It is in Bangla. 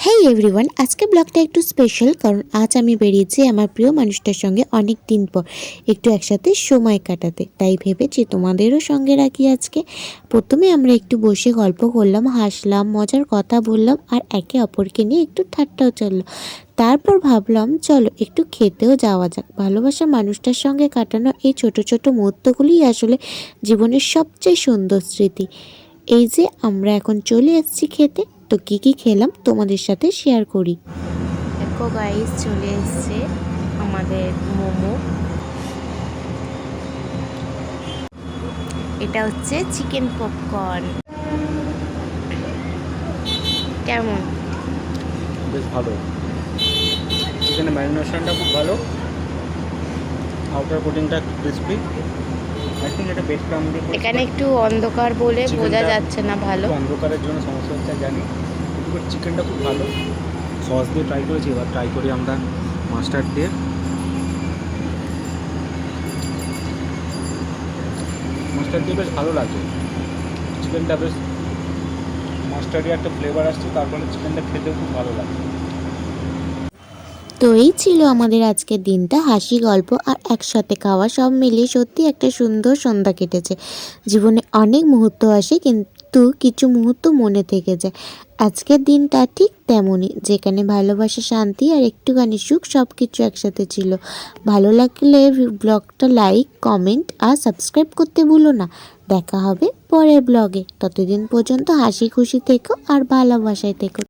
হেই এভরিওয়ান, আজকে ব্লগটা একটু স্পেশাল কারণ আজ আমি বেরিয়েছি আমার প্রিয় মানুষটার সঙ্গে অনেক দিন পর একটু একসাথে সময় কাটাতে। তাই ভেবেছি তোমাদেরও সঙ্গে রাখি আজকে। প্রথমে আমরা একটু বসে গল্প করলাম, হাসলাম, মজার কথা বললাম আর একে অপরকে নিয়ে একটু ঠাট্টাও চললো। তারপর ভাবলাম চলো একটু খেতেও যাওয়া যাক। ভালোবাসার মানুষটার সঙ্গে কাটানো এই ছোট ছোট মুহূর্তগুলিই আসলে জীবনের সবচেয়ে সুন্দর স্মৃতি। এই যে আমরা এখন চলে এসেছি খেতে, তো কি খেলাম তোমাদের সাথে শেয়ার করি। দেখো গাইস, চলে এসছে আমাদের মোমো। এটা হচ্ছে চিকেন পপকর্ন। কেমন? বেশ ভালো। চিকেনের ম্যারিনেশনটা খুব ভালো, আউটার কোটিংটা ক্রিসপি। আই থিঙ্ক এটা বেড ক্রাম দিয়ে এখানে একটু অন্ধকার বলে বোঝা যাচ্ছে না ভালো। অন্ধকারের জন্য সমস্যা হচ্ছে জানি, কিন্তু চিকেনটা খুব ভালো। সস দিয়ে ট্রাই করেছি, এবার ট্রাই করি আমরা মাস্টার্ড দিয়ে। মাস্টার্ড দিয়ে বেশ ভালো লাগে চিকেনটা, বেশ মাস্টার্ডের একটা ফ্লেভার আসছে, তারপরে চিকেনটা খেতেও খুব ভালো লাগে। তো এই ছিল আমাদের আজকের দিনটা, হাসি, গল্প আর একসাথে খাওয়া সব মিলিয়ে সত্যি একটা সুন্দর সন্ধ্যা কেটেছে। জীবনে অনেক মুহূর্ত আসে কিন্তু কিছু মুহূর্ত মনে থেকে যায়। আজকের দিনটা ঠিক তেমনই, যেখানে ভালোবাসা, শান্তি আর একটুখানি সুখ সব কিছু একসাথে ছিল। ভালো লাগলে ব্লগটা লাইক, কমেন্ট আর সাবস্ক্রাইব করতে ভুলো না। দেখা হবে পরের ব্লগে। ততদিন পর্যন্ত হাসি খুশি থেকো আর ভালোবাসায় থেকো।